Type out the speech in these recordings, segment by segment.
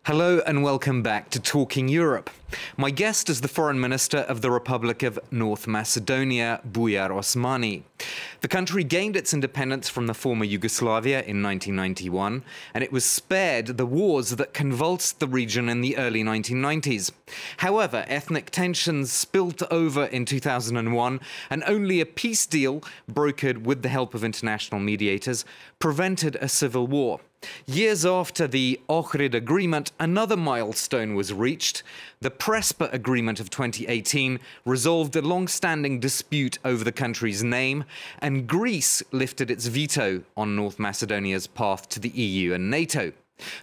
Hello and welcome back to Talking Europe. My guest is the Foreign Minister of the Republic of North Macedonia, Bujar Osmani. The country gained its independence from the former Yugoslavia in 1991, and it was spared the wars that convulsed the region in the early 1990s. However, ethnic tensions spilt over in 2001, and only a peace deal, brokered with the help of international mediators, prevented a civil war. Years after the Ohrid Agreement, another milestone was reached. The Prespa Agreement of 2018 resolved a long-standing dispute over the country's name, and Greece lifted its veto on North Macedonia's path to the EU and NATO.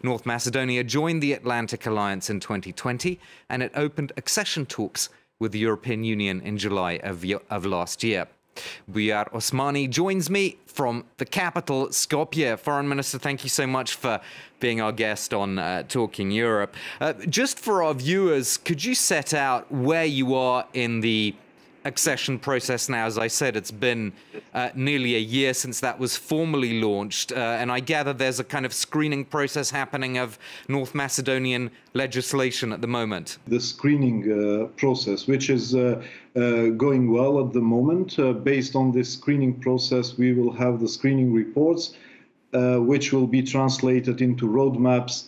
North Macedonia joined the Atlantic Alliance in 2020, and it opened accession talks with the European Union in July of last year. Bujar Osmani joins me from the capital, Skopje. Foreign Minister, thank you so much for being our guest on Talking Europe. Just for our viewers, could you set out where you are in the accession process now? As I said, it's been nearly a year since that was formally launched, and I gather there's a kind of screening process happening of North Macedonian legislation at the moment. The screening process, which is going well at the moment. Based on this screening process, we will have the screening reports, which will be translated into roadmaps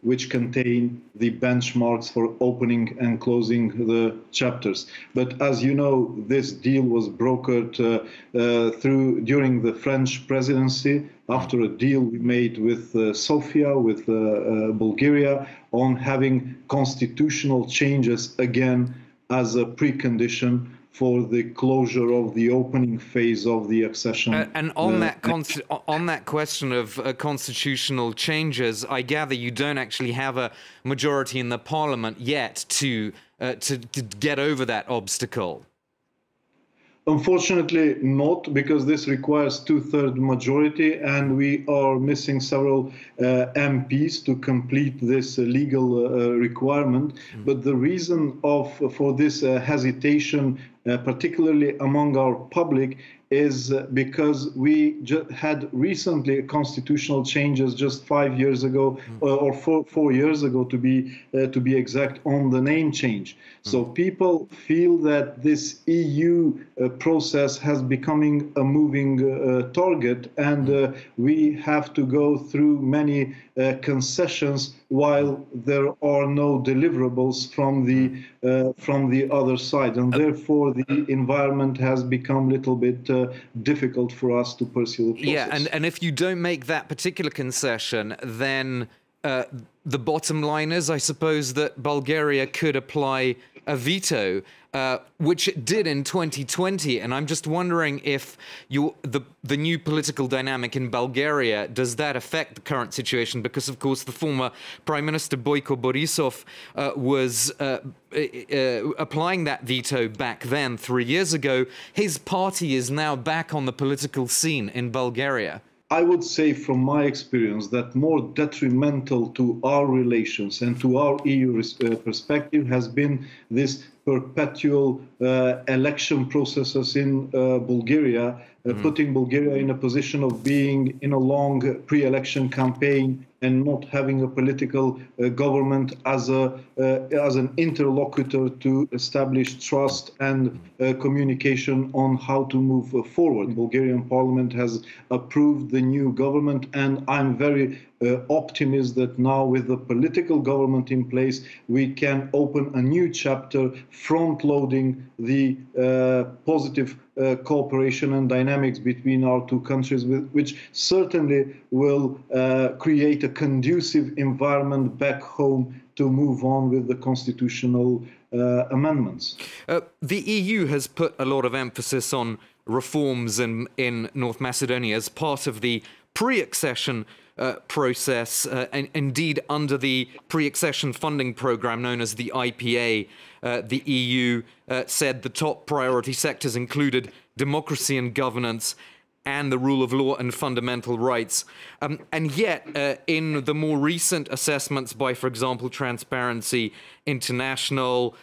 which contain the benchmarks for opening and closing the chapters. But as you know, this deal was brokered during the French presidency, after a deal we made with Sofia, with Bulgaria, on having constitutional changes again as a precondition for the closure of the opening phase of the accession. And on that question of constitutional changes, I gather you don't actually have a majority in the parliament yet to get over that obstacle. Unfortunately not, because this requires two-thirds majority, and we are missing several MPs to complete this legal requirement. But the reason for this hesitation, particularly among our public, is because we had recently constitutional changes just 5 years ago, or 4 years ago to be exact, on the name change. So people feel that this EU process has becoming a moving target, and we have to go through many concessions while there are no deliverables from the other side, and therefore the environment has become a little bit difficult for us to pursue the process. Yeah, and if you don't make that particular concession, then the bottom line is, I suppose, that Bulgaria could apply a veto, which it did in 2020. And I'm just wondering if the new political dynamic in Bulgaria, does that affect the current situation? Because, of course, the former Prime Minister Boyko Borisov was applying that veto back then, 3 years ago. His party is now back on the political scene in Bulgaria. I would say, from my experience, that more detrimental to our relations and to our EU perspective has been this perpetual election processes in Bulgaria, putting Bulgaria in a position of being in a long pre-election campaign and not having a political government as an interlocutor to establish trust and communication on how to move forward. The Bulgarian parliament has approved the new government, and I'm very optimist that now, with the political government in place, we can open a new chapter, front-loading the positive cooperation and dynamics between our two countries, which certainly will create a conducive environment back home to move on with the constitutional amendments. The EU has put a lot of emphasis on reforms in North Macedonia as part of the pre-accession process, and indeed under the pre-accession funding program known as the IPA. The EU said the top priority sectors included democracy and governance and the rule of law and fundamental rights. And yet, in the more recent assessments by, for example, Transparency International,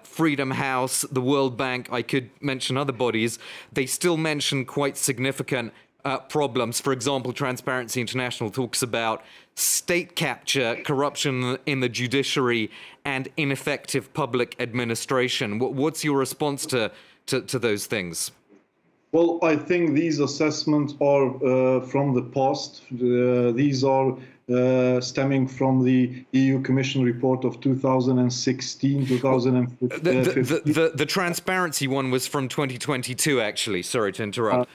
Freedom House, the World Bank, I could mention other bodies, they still mention quite significant problems. For example, Transparency International talks about state capture, corruption in the judiciary, and ineffective public administration. What's your response to those things? Well, I think these assessments are from the past. These are stemming from the EU Commission report of 2016, 2015. The transparency one was from 2022, actually. Sorry to interrupt.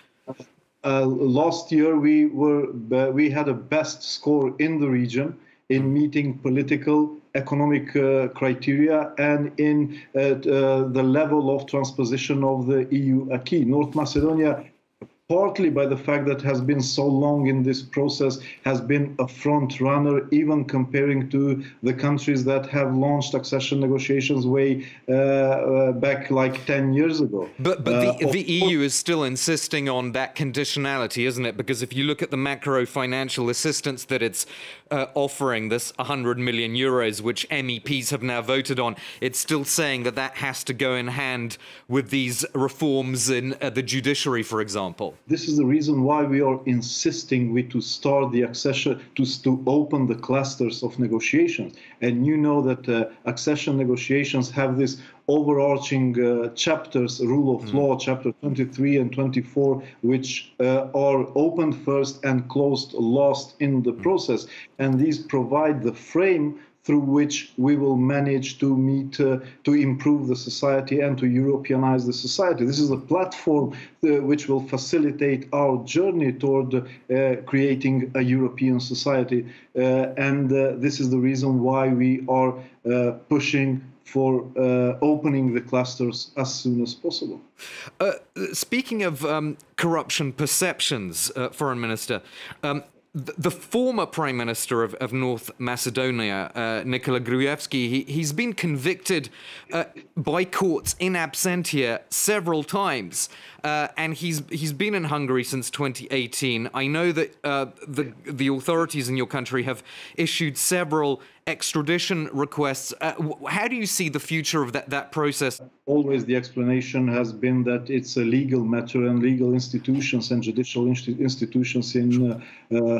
Last year, we had a best score in the region in meeting political, economic criteria and in the level of transposition of the EU acquis. North Macedonia, partly by the fact that has been so long in this process, has been a front runner, even comparing to the countries that have launched accession negotiations way back like 10 years ago. But the EU is still insisting on that conditionality, isn't it? Because if you look at the macro financial assistance that it's offering, this 100 million euros, which MEPs have now voted on, it's still saying that that has to go in hand with these reforms in the judiciary, for example. This is the reason why we are insisting to start the accession, to open the clusters of negotiations. And you know that accession negotiations have this overarching chapters, rule of law, chapter 23 and 24, which are opened first and closed last in the process. And these provide the frame through which we will manage to to improve the society and to Europeanize the society. This is a platform which will facilitate our journey toward creating a European society. And this is the reason why we are pushing for opening the clusters as soon as possible. Speaking of corruption perceptions, Foreign Minister, the former Prime Minister of North Macedonia, Nikola Gruevski, he's been convicted by courts in absentia several times, and he's been in Hungary since 2018. I know that the authorities in your country have issued several extradition requests. How do you see the future of that process? Always the explanation has been that it's a legal matter and legal institutions and judicial institutions in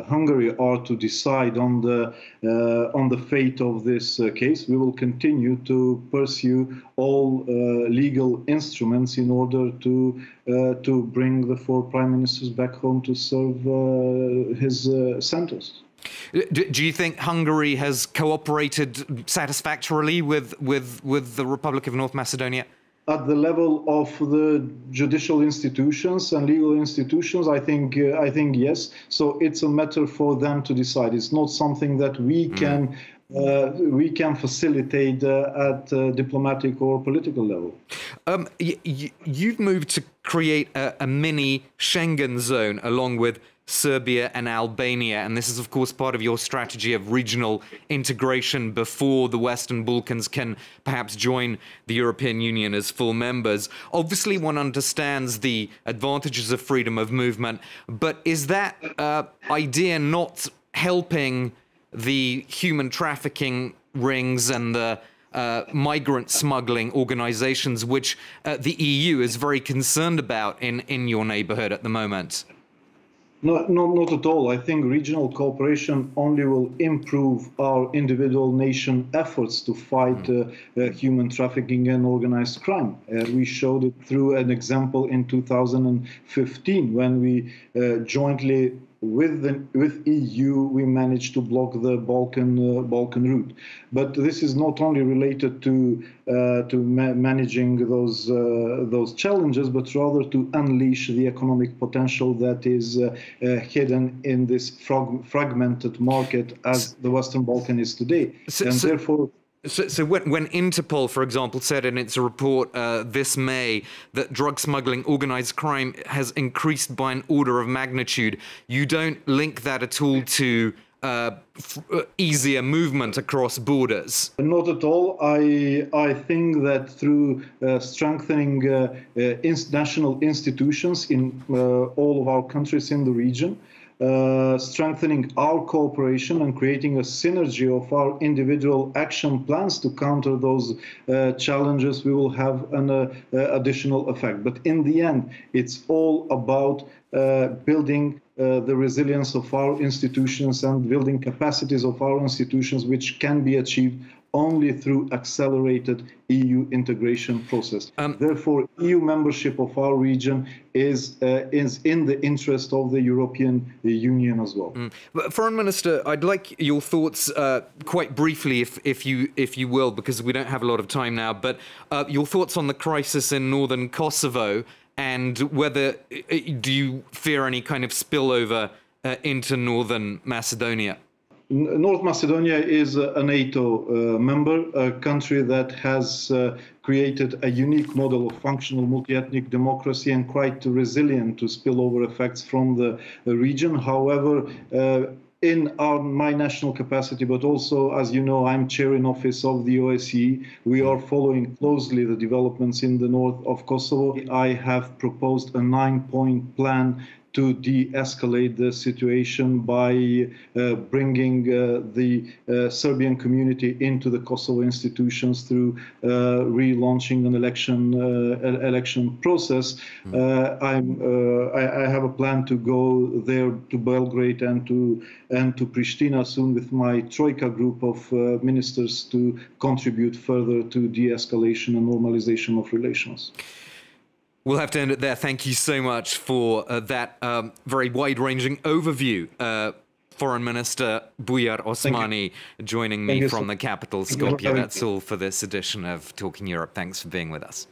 Hungary are to decide on the fate of this case. We will continue to pursue all legal instruments in order to bring the 4 prime ministers back home to serve his sentence. Do you think Hungary has cooperated satisfactorily with the Republic of North Macedonia? At the level of the judicial institutions and legal institutions, I think yes. So it's a matter for them to decide. It's not something that we can facilitate at diplomatic or political level. You've moved to create a mini Schengen zone along with Serbia and Albania, and this is of course part of your strategy of regional integration before the Western Balkans can perhaps join the European Union as full members. Obviously one understands the advantages of freedom of movement, but is that idea not helping the human trafficking rings and the migrant smuggling organizations which the EU is very concerned about in your neighborhood at the moment? No, not at all. I think regional cooperation only will improve our individual nation efforts to fight human trafficking and organized crime. We showed it through an example in 2015 when we jointly with EU, we managed to block the Balkan route. But this is not only related to managing those challenges, but rather to unleash the economic potential that is hidden in this fragmented market as the Western Balkan is today. Therefore. So when Interpol, for example, said in its report this May that drug smuggling, organized crime has increased by an order of magnitude, you don't link that at all to easier movement across borders? Not at all. I think that through strengthening national institutions in all of our countries in the region, strengthening our cooperation and creating a synergy of our individual action plans to counter those challenges, we will have an additional effect. But in the end, it's all about building the resilience of our institutions and building capacities of our institutions, which can be achieved only through accelerated EU integration process. Therefore, EU membership of our region is in the interest of the European Union as well. Foreign Minister, I'd like your thoughts quite briefly, if you will, because we don't have a lot of time now, but your thoughts on the crisis in northern Kosovo, and whether do you fear any kind of spillover into northern Macedonia? North Macedonia is a NATO member, a country that has created a unique model of functional multi-ethnic democracy and quite resilient to spillover effects from the region. However, in my national capacity, but also, as you know, I'm chair in office of the OSCE. We are following closely the developments in the north of Kosovo. I have proposed a 9-point plan to de-escalate the situation by bringing the Serbian community into the Kosovo institutions through relaunching an election process. I have a plan to go there to Belgrade and to Pristina soon with my Troika group of ministers to contribute further to de-escalation and normalization of relations. We'll have to end it there. Thank you so much for that very wide-ranging overview. Foreign Minister Bujar Osmani joining me from the capital, Skopje. That's all for this edition of Talking Europe. Thanks for being with us.